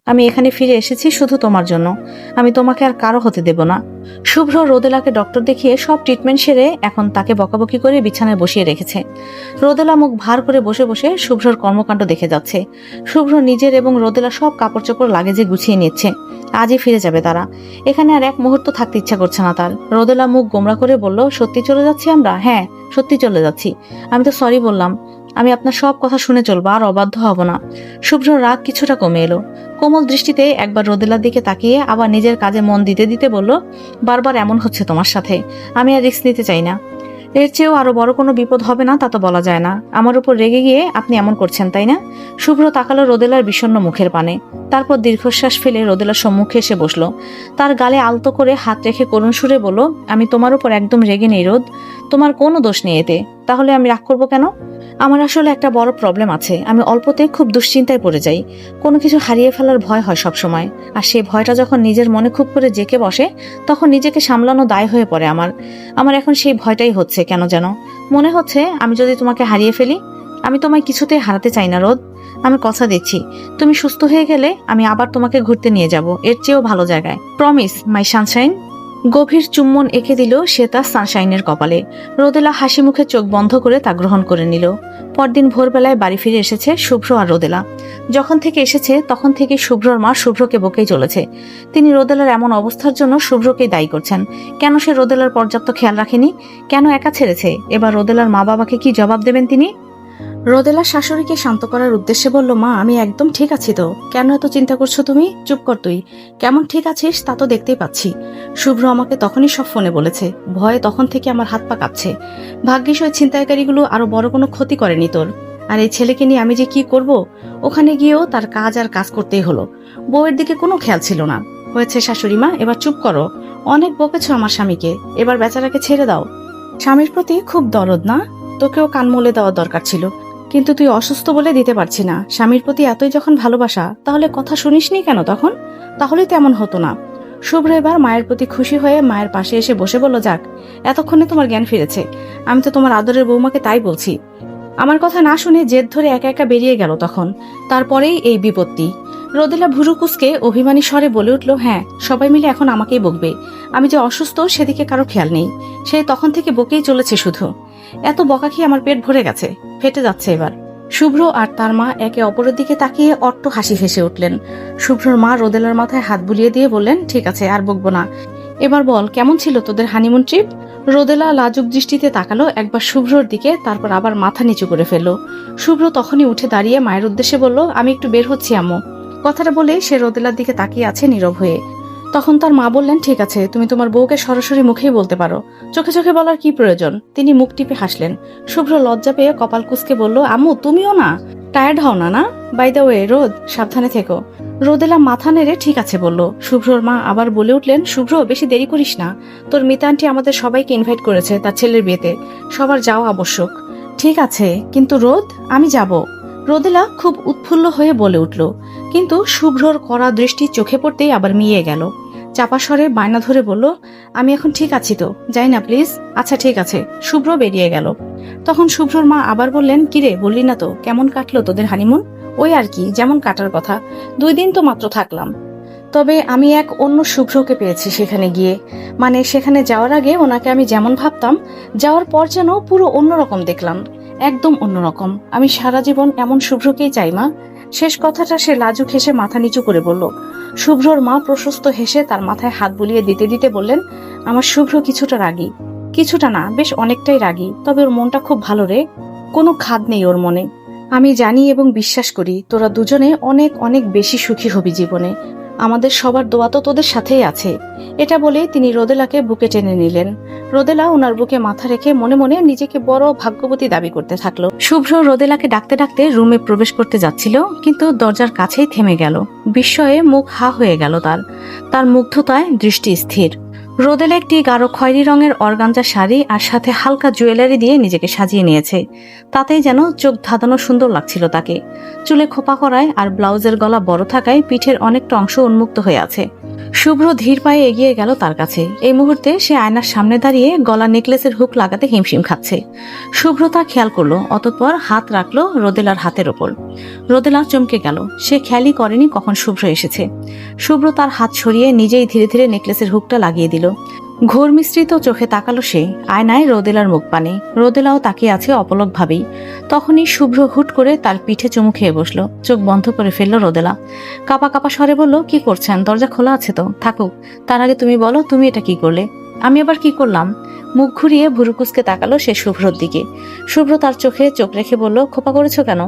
আমি এখানে ফিরে এসেছি শুধু তোমার জন্য। আমি তোমাকে আর কারো হতে দেব না। শুভ্র রোদেলাকে ডক্টর দেখিয়ে সব ট্রিটমেন্ট সেরে এখন তাকে বকাবকি করে বিছানায় বসিয়ে রেখেছে। রোদেলা মুখ ভার করে বসে বসে শুভ্রর কর্মকাণ্ড দেখে যাচ্ছে। শুভ্র নিজের এবং রোদেলা সব কাপড় চোপড় লাগেজে গুছিয়ে নিচ্ছে। আজই ফিরে যাবে তারা। এখানে আর এক মুহূর্ত থাকতে ইচ্ছা করছে না তার। রোদেলা মুখ গোমড়া করে বলল, সত্যি চলে যাচ্ছি আমরা? হ্যাঁ, সত্যি চলে যাচ্ছি। আমি তো সরি বললাম। আমি আপনার সব কথা শুনে চলবো, আর অবাধ্য হব না। শুভ্র রাগ কিছুটা কমে এলো। কোমল দৃষ্টিতে একবার রোদেলার দিকে তাকিয়ে আবার নিজের কাজে মন দিতে দিতে বলল, বারবার এমন হচ্ছে তোমার সাথে। আমি আর রিস্ক নিতে চাই না। এর চেয়েও আরো বড় কোনো বিপদ হবে না তা তো বলা যায় না। আমার উপর রেগে গিয়ে আপনি এমন করছেন, তাই না? শুভ্র তাকালো রোদেলার বিষণ্ণ মুখের পানে। তারপর দীর্ঘশ্বাস ফেলে রোদেলার সম্মুখে এসে বসলো। তার গালে আলতো করে হাত রেখে করুণ সুরে বলল, আমি তোমার উপর একদম রেগে নেই রোদ। তোমার কোনো দোষ নেই এতে। তাহলে আমি রাগ করবো কেন? আমার আসলে একটা বড় প্রবলেম আছে। আমি অল্পতে খুব দুশ্চিন্তায় পড়ে যাই। কোনো কিছু হারিয়ে ফেলার ভয় হয় সবসময়। আর সেই ভয়টা যখন নিজের মনে খুব করে জেঁকে বসে, তখন নিজেকে সামলানো দায় হয়ে পড়ে আমার এখন সেই ভয়টাই হচ্ছে। কেন যেন মনে হচ্ছে আমি যদি তোমাকে হারিয়ে ফেলি। আমি তোমায় কিছুতেই হারাতে চাই না রোদ। আমি কথা দিচ্ছি, তুমি সুস্থ হয়ে গেলে আমি আবার তোমাকে ঘুরতে নিয়ে যাব, এর চেয়েও ভালো জায়গায়। প্রমিস মাই সানশাইন। গভীর চুম্বন এঁকে দিল সে তার সানশাইনের কপালে। রোদেলা হাসি মুখে চোখ বন্ধ করে তা গ্রহণ করে নিল। পরদিন ভোরবেলায় বাড়ি ফিরে এসেছে শুভ্র আর রোদেলা। যখন থেকে এসেছে তখন থেকে শুভ্রর মা শুভ্রকে বকেই চলেছে। তিনি রোদেলার এমন অবস্থার জন্য শুভ্রকেই দায়ী করছেন। কেন সে রোদেলার পর্যাপ্ত খেয়াল রাখেনি? কেন একা ছেড়েছে? এবার রোদেলার মা বাবাকে কি জবাব দেবেন তিনি? রোদেলা শাশুড়িকে শান্ত করার উদ্দেশ্যে বলল, মা আমি একদম ঠিক আছি তো। কেন এত চিন্তা করছো তুমি? চুপ কর তুই। কেমন ঠিক আছিস তা তো দেখতেই পাচ্ছি। শুভ্র আমাকে তখনই সব ফোনে বলেছে। ভয়ে তখন থেকে আমার হাত পা কাঁপছে। ভাগ্যিস ওই ছিনতাইকারীগুলো আরো বড় কোনো ক্ষতি করেনি তোর। আর এই ছেলেকে নিয়ে আমি যে কি করব? ওখানে গিয়েও তার কাজ আর কাজ করতেই হলো। বউয়ের দিকে কোনো খেয়াল ছিল না। হয়েছে শাশুড়ি মা, এবার চুপ করো। অনেক বকেছ আমার স্বামীকে, এবার বেচারাকে ছেড়ে দাও। স্বামীর প্রতি খুব দরদ না? তোকেও কান মলে দেওয়ার দরকার ছিল, কিন্তু তুই অসুস্থ বলে দিতে পারছি না। স্বামীর প্রতি এতই যখন ভালোবাসা, তাহলে কথা শুনিসনি কেন তখন? তাহলেই তো এমন হতো না। শুভ্র এবার মায়ের প্রতি খুশি হয়ে মায়ের পাশে এসে বসে বলল, যাক এতক্ষণে তোমার জ্ঞান ফিরেছে। আমি তো তোমার আদরের বৌমাকে তাই বলছি। আমার কথা না শুনে জেদ ধরে একা একা বেরিয়ে গেল তখন। তারপরেই এই বিপত্তি। রোদেলা ভুরু কুচকে অভিমানী স্বরে বলে উঠল, হ্যাঁ সবাই মিলে এখন আমাকেই বকবে। আমি যে অসুস্থ সেদিকে কারো খেয়াল নেই। সে তখন থেকে বকেই চলেছে শুধু। এত বকা খেয়ে আমার পেট ভরে গেছে, ফেটে যাচ্ছে এবার। শুভ্র আর তার মা একে অপরের দিকে তাকিয়ে অট্ট হাসি হেসে উঠলেন। শুভ্রর মা রোদেলার মাথায় হাত বুলিয়ে দিয়ে বললেন, ঠিক আছে আর বকবো না। এবার বল, কেমন ছিল তোদের হানিমুন ট্রিপ? রোদেলা লাজুক দৃষ্টিতে তাকালো একবার শুভ্রর দিকে, তারপর আবার মাথা নিচু করে ফেললো। শুভ্র তখনই উঠে দাঁড়িয়ে মায়ের উদ্দেশ্যে বলল, আমি একটু বের হচ্ছি আম্মু। কথাটা বলে সে রোদেলার দিকে তাকিয়ে আছে নীরব হয়ে। তখন তার মা বললেন, ঠিক আছে তুমি তোমার বউকে সরাসরি মুখেই বলতে পারো, চোখে চোখে বলার কি প্রয়োজন? তিনি মুখ টিপে হাসলেন। শুভ্র লজ্জা পেয়ে কপাল কুঁচকে বলল, আম্মু তুমিও না টায়ার্ড হও না? না বাই দ্য ওয়ে রোদ, সাবধানে থেকো। রোদেলা মাথা নেড়ে ঠিক আছে বলল। শুভ্রর মা আবার বলে উঠলেন, শুভ্র বেশি দেরি করিস না। তোর মিতা আন্টি আমাদের সবাইকে ইনভাইট করেছে তার ছেলের বিয়েতে, সবার যাওয়া আবশ্যক। ঠিক আছে কিন্তু রোদ, আমি যাব। রোদেলা খুব উৎফুল্ল হয়ে বলে উঠল। কিন্তু শুভ্রর কড়া দৃষ্টি চোখে পড়তেই আবার মিয়ে গেল। চাপা স্বরে বায়না ধরে বলল, আমি এখন ঠিক আছি তো, যাই না প্লিজ? আচ্ছা ঠিক আছে। শুভ্র বেরিয়ে গেল। তখন শুভ্রর মা আবার বললেন, কিরে বললি না তো কেমন কাটলো তোদের হানিমুন? ওই আর কি, যেমন কাটার কথা। 2 দিন তো মাত্র থাকলাম। তবে আমি এক অন্য শুভ্রকে পেয়েছি সেখানে গিয়ে। মানে সেখানে যাওয়ার আগে ওনাকে আমি যেমন ভাবতাম, যাওয়ার পর যেন পুরো অন্যরকম দেখলাম। একদম অন্যরকম। আমি সারা জীবন এমন শুভ্রকেই চাই মা। শেষ কথাটা সে লাজুক হেসে মাথা নিচু করে বলল। শুভ্রর মা প্রশস্ত হেসে তার মাথায় হাত বুলিয়ে দিতে দিতে বললেন, আমার শুভ্র কিছুটা রাগী। কিছুটা না, বেশ অনেকটাই রাগী। তবে ওর মনটা খুব ভালো রে, কোনো খাদ নেই ওর মনে। আমি জানি এবং বিশ্বাস করি তোরা দুজনে অনেক অনেক বেশি সুখী হবি জীবনে। আমাদের সবার দোয়া তো তোদের সাথেই আছে। এটা বলে তিনি রোদেলাকে বুকে টেনে নিলেন। রোদেলা ওনার বুকে মাথা রেখে মনে মনে নিজেকে বড় ভাগ্যবতী দাবি করতে থাকলো। শুভ্র রোদেলাকে ডাকতে ডাকতে রুমে প্রবেশ করতে যাচ্ছিল, কিন্তু দরজার কাছেই থেমে গেল। বিস্ময়ে মুখ হা হয়ে গেল তার মুগ্ধতায় দৃষ্টি স্থির। রোদেলা একটি গাঢ় খয়েরি রঙের অর্গানজা শাড়ি আর সাথে হালকা জুয়েলারি দিয়ে নিজেকে সাজিয়ে নিয়েছে। তাতেই যেন চোখ ধাঁধানো সুন্দর লাগছিল তাকে। চুলে খোপা করায় আর ব্লাউজের গলা বড় থাকায় পিঠের অনেকটা অংশ উন্মুক্ত হয়ে আছে। শুভ্র ধীর পায়ে এগিয়ে গেল তার কাছে। এই মুহূর্তে সে আয়নার সামনে দাঁড়িয়ে গলা নেকলেসের হুক লাগাতে হিমশিম খাচ্ছে। শুভ্র তা খেয়াল করলো, অতঃপর হাত রাখলো রোদেলার হাতের ওপর। রোদেলা চমকে গেল, সে খেয়ালই করেনি কখন শুভ্র এসেছে। শুভ্র তার হাত সরিয়ে নিজেই ধীরে ধীরে নেকলেসের হুকটা লাগিয়ে দিল। ঘোর মিশ্রিত চোখে তাকালো সে, আয়নায় রোদেলার মুখ পানে। রোদেলাও তাকিয়ে আছে অপলক ভাবেই। তখনই শুভ্র হুট করে তার পিঠে চুমু খেয়ে বসলো। চোখ বন্ধ করে ফেললো রোদেলা। কাপা কাপা স্বরে বলল, কি করছেন? দরজা খোলা আছে তো, থাকুক। তার আগে তুমি বলো, তুমি এটা কি করলে? আমি আবার কি করলাম? মুখ ঘুরিয়ে ভুরুকুসকে তাকালো সে শুভ্রর দিকে। শুভ্র তার চোখে চোখ রেখে বলল, খোপা করেছো কেন?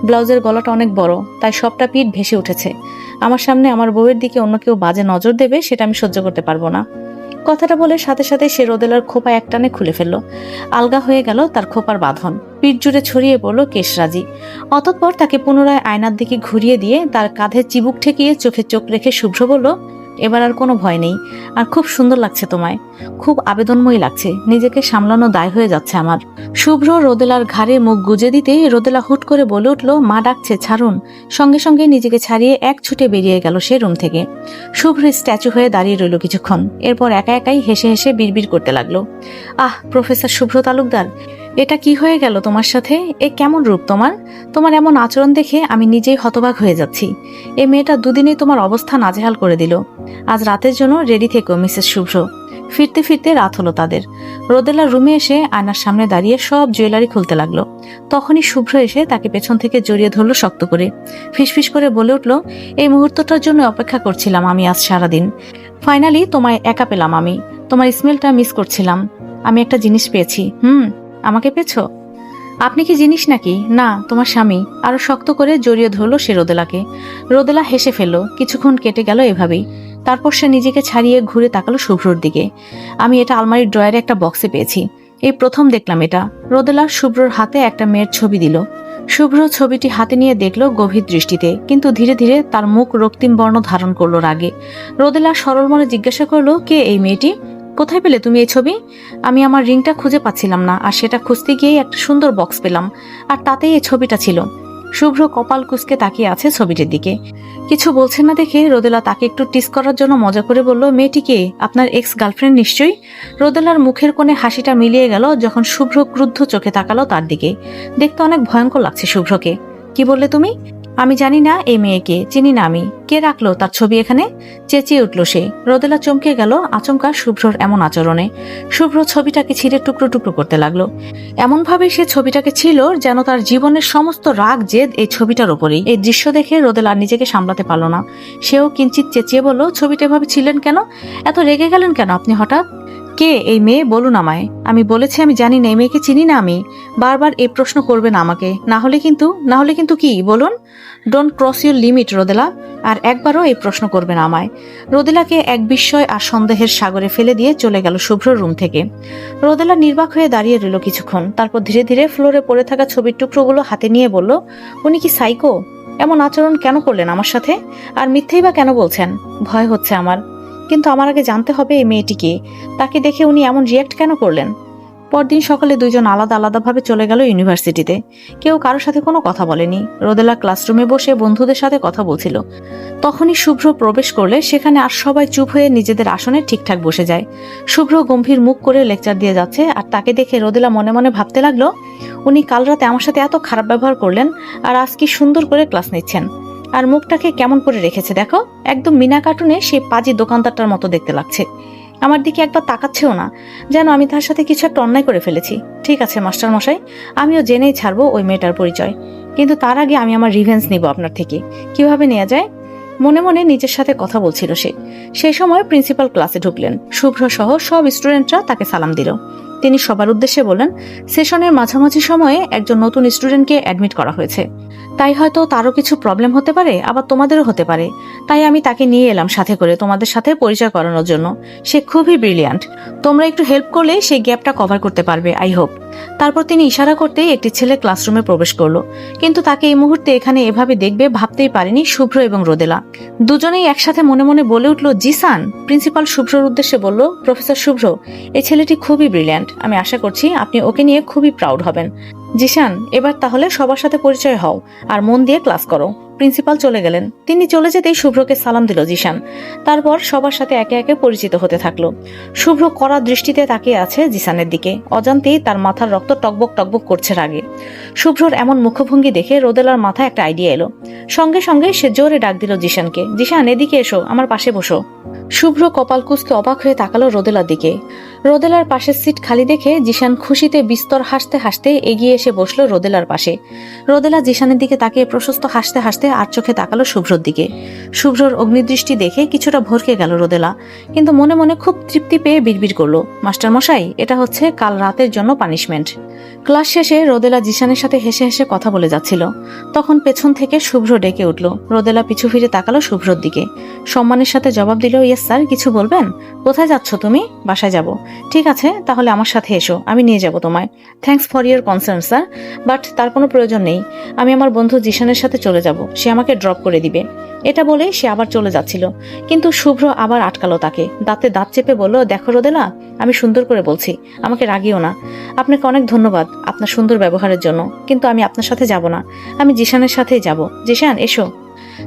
ব্লাউজের গলাটা অনেক বড়, তাই সবটা পিঠ ভেসে উঠেছে। আমার সামনে আমার বউয়ের দিকে অন্য কেউ বাজে নজর দেবে, সেটা আমি সহ্য করতে পারবো না। কথাটা বলে সাথে সাথে সে রোদেলার খোপা একটানে খুলে ফেললো। আলগা হয়ে গেল তার খোপার বাঁধন, পিঠ জুড়ে ছড়িয়ে পড়ল কেশরাজি। অতঃপর তাকে পুনরায় আয়নার দিকে ঘুরিয়ে দিয়ে তার কাঁধে চিবুক ঠেকিয়ে চোখে চোখ রেখে শুভ্র বলল, এবার আর কোনো ভয় নেই, আর খুব সুন্দর লাগছে তোমায়, খুব আবেদনময়ী লাগছে, নিজেকে সামলানো দায় হয়ে যাচ্ছে আমার। শুভ্র রোদেলার ঘাড়ে মুখ গুজে দিতেই রোদেলা হুট করে বলে উঠল, মা ডাকছে, ছাড়ুন। সঙ্গে সঙ্গে নিজেকে ছাড়িয়ে এক ছুটে বেরিয়ে গেল সে রুম থেকে। শুভ্র স্ট্যাচু হয়ে দাঁড়িয়ে রইল কিছুক্ষণ, এরপর একা একাই হেসে হেসে বিড়বিড় করতে লাগলো, আহ প্রফেসর শুভ্র তালুকদার, এটা কি হয়ে গেল তোমার সাথে? এ কেমন রূপ তোমার? তোমার এমন আচরণ দেখে আমি নিজেই হতবাক হয়ে যাচ্ছি। এ মেয়েটা দুদিনেই তোমার অবস্থা নাজেহাল করে দিল। আজ রাতের জন্য রেডি থেকো মিসেস শুভ্র। ফিরতে ফিরতে রাত হলো তাদের। রোদেলার রুমে এসে আয়নার সামনে দাঁড়িয়ে সব জুয়েলারি খুলতে লাগলো। তখনই শুভ্র এসে তাকে পেছন থেকে জড়িয়ে ধরলো শক্ত করে। ফিসফিস করে বলে উঠল, এই মুহূর্তটার জন্য অপেক্ষা করছিলাম আমি আজ সারাদিন। ফাইনালি তোমায় একা পেলাম আমি। তোমার স্মেলটা মিস করছিলাম। আমি একটা জিনিস পেয়েছি। আমাকে পেয়েছো? আপনি কি জিনিস নাকি? না, তোমার স্বামী। আরো শক্ত করে জড়িয়ে ধরলো সে রোদেলাকে। রোদেলা হেসে ফেললো। কিছুক্ষণ কেটে গেল এভাবেই। তারপর সে নিজেকে ছাড়িয়ে ঘুরে তাকালো শুভ্রর দিকে। আমি এটা আলমারির ড্রয়ারে একটা বক্সে পেয়েছি, এই প্রথম দেখলাম এটা। রোদেলা শুভ্রর হাতে একটা মেয়ের ছবি দিল। শুভ্র ছবিটি হাতে নিয়ে দেখলো গভীর দৃষ্টিতে, কিন্তু ধীরে ধীরে তার মুখ রক্তিম বর্ণ ধারণ করলো রাগে। রোদেলা সরল মনে জিজ্ঞাসা করলো, কে এই মেয়েটি? কোথায় পেলে তুমি এই ছবি? আমি আমার রিংটা খুঁজে পাচ্ছিলাম না, আর সেটা খুঁজতে গিয়েই একটা সুন্দর বক্স পেলাম, আর তাতেই এই ছবিটা ছিল। শুভ্র কপাল কুঁচকে তাকিয়ে আছে ছবিটির দিকে। কিছু বলছেন না দেখে রোদেলা তাকে একটু টিস করার জন্য মজা করে বলল, মেয়েটি কে? আপনার এক্স গার্লফ্রেন্ড নিশ্চয়ই। রোদেলার মুখের কোণে হাসিটা মিলিয়ে গেল যখন শুভ্র ক্রুদ্ধ চোখে তাকালো তার দিকে। দেখতে অনেক ভয়ঙ্কর লাগছে শুভ্রকে। কি বললে তুমি? আমি জানি না এই মেয়েকে, চিনি না আমি। কে রাখলো তার ছবি এখানে? চেঁচিয়ে উঠল সে। রোদেলা চমকে গেল আচমকা শুভ্রর এমন আচরণে। শুভ্র ছবিটাকে ছিঁড়ে টুকরো টুকরো করতে লাগলো। এমনভাবে সে ছবিটাকে ছিল যেন তার জীবনের সমস্ত রাগ জেদ এই ছবিটার ওপরেই। এই দৃশ্য দেখে রোদেলা নিজেকে সামলাতে পারল না। সেও কিঞ্চিত চেঁচিয়ে বলল, ছবিটা এভাবে ছিলেন কেন? এত রেগে গেলেন কেন আপনি হঠাৎ? কে এই মেয়ে বলুন আমায়। আমি বলেছি আমি জানি না, এই মেয়েকে চিনি না আমি। বারবার এই প্রশ্ন করবেন আমাকে, না হলে কিন্তু কি বলুন? ডোন্ট ক্রস ইউর লিমিট রোদেলা, আর একবারও এই প্রশ্ন করবেন আমায়। রোদেলাকে এক বিস্ময় আর সন্দেহের সাগরে ফেলে দিয়ে চলে গেল শুভ্র রুম থেকে। রোদেলা নির্বাক হয়ে দাঁড়িয়ে রইল কিছুক্ষণ, তারপর ধীরে ধীরে ফ্লোরে পড়ে থাকা ছবির টুকরোগুলো হাতে নিয়ে বলল, উনি কি সাইকো? এমন আচরণ কেন করলেন আমার সাথে? আর মিথ্যেই বা কেন বলছেন? ভয় হচ্ছে আমার, কিন্তু আমার আগে জানতে হবে এই মেয়েটিকে। তাকে দেখে উনি এমন রিয়াক্ট কেন করলেন? পরদিন সকালে দুইজন আলাদা আলাদাভাবে চলে গেল ইউনিভার্সিটিতে। কেউ কারোর সাথে কোনো কথা বলেনি। রোদেলা ক্লাসরুমে বসে বন্ধুদের সাথে কথা বলছিল। তখনই শুভ্র প্রবেশ করলে সেখানে আর সবাই চুপ হয়ে নিজেদের আসনে ঠিকঠাক বসে যায়। শুভ্র গম্ভীর মুখ করে লেকচার দিয়ে যাচ্ছে, আর তাকে দেখে রোদেলা মনে মনে ভাবতে লাগলো, উনি কাল রাতে আমার সাথে এত খারাপ ব্যবহার করলেন, আর আজ কি সুন্দর করে ক্লাস নিচ্ছেন। আর মুখটাকে কেমন করে রেখেছে দেখো, একদম মিনা কার্টুনে সেই পাজি দোকানদারটার মতো দেখতে লাগছে। আমার দিকে একবার তাকাচ্ছেও না, যেন আমি তার সাথে কিছু একটা অন্যায় করে ফেলেছি। ঠিক আছে মাস্টার মশাই, আমিও জেনেই ছাড়বো ওই মেয়েটার পরিচয়, কিন্তু তার আগে আমি আমার রিভেঞ্জ নিব আপনার থেকে। কিভাবে নেওয়া যায়? মনে মনে নিজের সাথে কথা বলছিল সে। সেই সময় প্রিন্সিপাল ক্লাসে ঢুকলেন। শুভ্র সহ সব স্টুডেন্টরা তাকে সালাম দিল। তিনি সবার উদ্দেশ্যে বললেন, সেশনের মাঝামাঝি সময়ে একজন নতুন স্টুডেন্টকে অ্যাডমিট করা হয়েছে, তাই হয়তো তারও কিছু প্রবলেম হতে পারে, আবার তোমাদেরও হতে পারে। তাই আমি তাকে নিয়ে এলাম সাথে করে তোমাদের সাথে পরিচয় করানোর জন্য। সে খুবই ব্রিলিয়ান্ট, তোমরা একটু হেল্প করলে সেই গ্যাপটা কভার করতে পারবে, আই হোপ। তারপর তিনি ইশারা করতেই একটি ছেলে ক্লাসরুমে প্রবেশ করলো, কিন্তু তাকে এই মুহূর্তে এখানে এভাবে দেখবে ভাবতেই পারেনি শুভ্র এবং রোদেলা। দুজনেই একসাথে মনে মনে বলে উঠল, জিসান। প্রিন্সিপাল শুভ্রর উদ্দেশ্যে বলল, প্রফেসর শুভ্র, এই ছেলেটি খুবই ব্রিলিয়ান্ট, আমি আশা করছি আপনি ওকে নিয়ে খুবই প্রাউড হবেন। জিসান, এবার তাহলে সবার সাথে পরিচয় হও আর মন দিয়ে ক্লাস করো। প্রিন্সিপাল চলে গেলেন। তিনি চলে যেতেই শুভ্রকে সালাম দিল জিশান। তারপর সবার সাথে একে একে পরিচিত হতে থাকলো। শুভ্র কড়া দৃষ্টিতে তাকিয়ে আছে জিসানের দিকে। অজান্তেই তার মাথার রক্ত টকবক টকবক করছে রাগে। শুভ্রর এমন মুখভঙ্গি দেখে রোদেলার মাথায় একটা আইডিয়া এলো। সঙ্গে সঙ্গে সে জোরে ডাক দিল জিশানকে, জিশান এদিকে এসো, আমার পাশে বসো। শুভ্র কপাল কুঁচকে অবাক হয়ে তাকালো রোদেলার দিকে। রোদেলার পাশের সিট খালি দেখে জিশান খুশিতে বিস্তর হাসতে হাসতে এগিয়ে এসে বসলো রোদেলার পাশে। রোদেলা জিশানের দিকে তাকিয়ে প্রশস্ত হাসতে হাসতে আর চোখে তাকালো শুভ্রর দিকে। শুভ্রর অগ্নিদৃষ্টি দেখে কিছুটা ভরকে গেল রোদেলা, কিন্তু মনে মনে খুব তৃপ্তি পেয়ে বিড়বিড় করলো, মাস্টার মশাই, এটা হচ্ছে কাল রাতের জন্য পানিশমেন্ট। ক্লাস শেষে রোদেলা জিশানের সাথে হেসে হেসে কথা বলে যাচ্ছিল। তখন পেছন থেকে শুভ্র ডেকে উঠল। রোদেলা পিছু ফিরে তাকালো শুভ্রর দিকে। সম্মানের সাথে জবাব দিল, ইয়েস স্যার, কিছু বলবেন? কোথায় যাচ্ছ তুমি? বাসায় যাব। ঠিক আছে, তাহলে আমার সাথে এসো, আমি নিয়ে যাব তোমায়। Thanks for your concern sir, but তার কোনো প্রয়োজন নেই। আমি আমার বন্ধু জিশানের সাথে চলে যাব, সে আমাকে ড্রপ করে দিবে। এটা বলে সে আবার চলে যাচ্ছিল, কিন্তু শুভ্র আবার আটকালো তাকে। দাঁতে দাঁত চেপে বলল, দেখো রোদেলা, আমি সুন্দর করে বলছি, আমাকে রাগিও না। আপনাকে অনেক ধন্যবাদ আপনার সুন্দর ব্যবহারের জন্য, কিন্তু আমি আপনার সাথে যাব না, আমি জিশানের সাথেই যাব। জিশান এসো।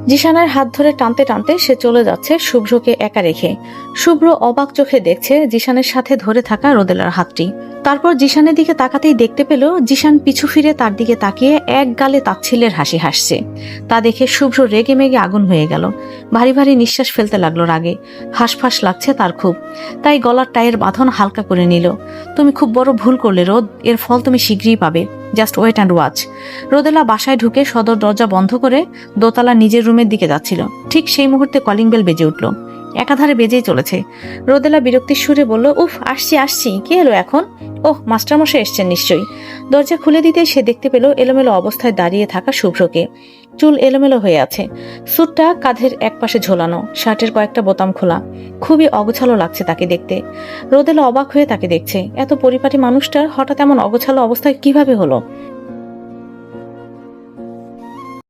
জিশানের হাত ধরে টানতে টানতে সে চলে যাচ্ছে শুভ্রকে একা রেখে। শুভ্র অবাক চোখে দেখছে জিশানের সাথে ধরে থাকা রোদেলার হাতটি। তারপর জিশানের দিকে তাকাতেই দেখতে পেল জিশান পিছু ফিরে তার দিকে তাকিয়ে এক গালে তাচ্ছিল্যের হাসি হাসছে। তা দেখে শুভ্র রেগে মেগে আগুন হয়ে গেল। ভারী ভারী নিঃশ্বাস ফেলতে লাগলো রাগে। হাঁসফাঁস লাগছে তার খুব। তাই গলার টায়ের বাঁধন হালকা করে নিল। তুমি খুব বড় ভুল করলে রোদ, এর ফল তুমি শীঘ্রই পাবে। Just wait and watch. Rodela বাসায় ঢুকে সদর দরজা বন্ধ করে দোতলা নিজের রুমের দিকে যাচ্ছিল। ঠিক সেই মুহূর্তে কলিং বেল বেজে উঠল। একাধারে বেজেই চলেছে। রোদেলা বিরক্তির সুরে বলল, উফ, আসছি আসছি, কে এলো এখন? ওহ, মাস্টারমশাই এসছেন নিশ্চয়ই। দরজা খুলে দিতেই সে দেখতে পেল এলোমেলো অবস্থায় দাঁড়িয়ে থাকা শুভ্রকে। চুল এলোমেলো হয়ে আছে, স্যুটটা কাঁধের একপাশে ঝোলানো, শার্টের কয়েকটা বোতাম খোলা। খুবই অগোছালো লাগছে তাকে দেখতে। রোদেলা অবাক হয়ে তাকে দেখছে। এত পরিপাটি মানুষটার হঠাৎ এমন অগোছালো অবস্থায় কিভাবে হলো?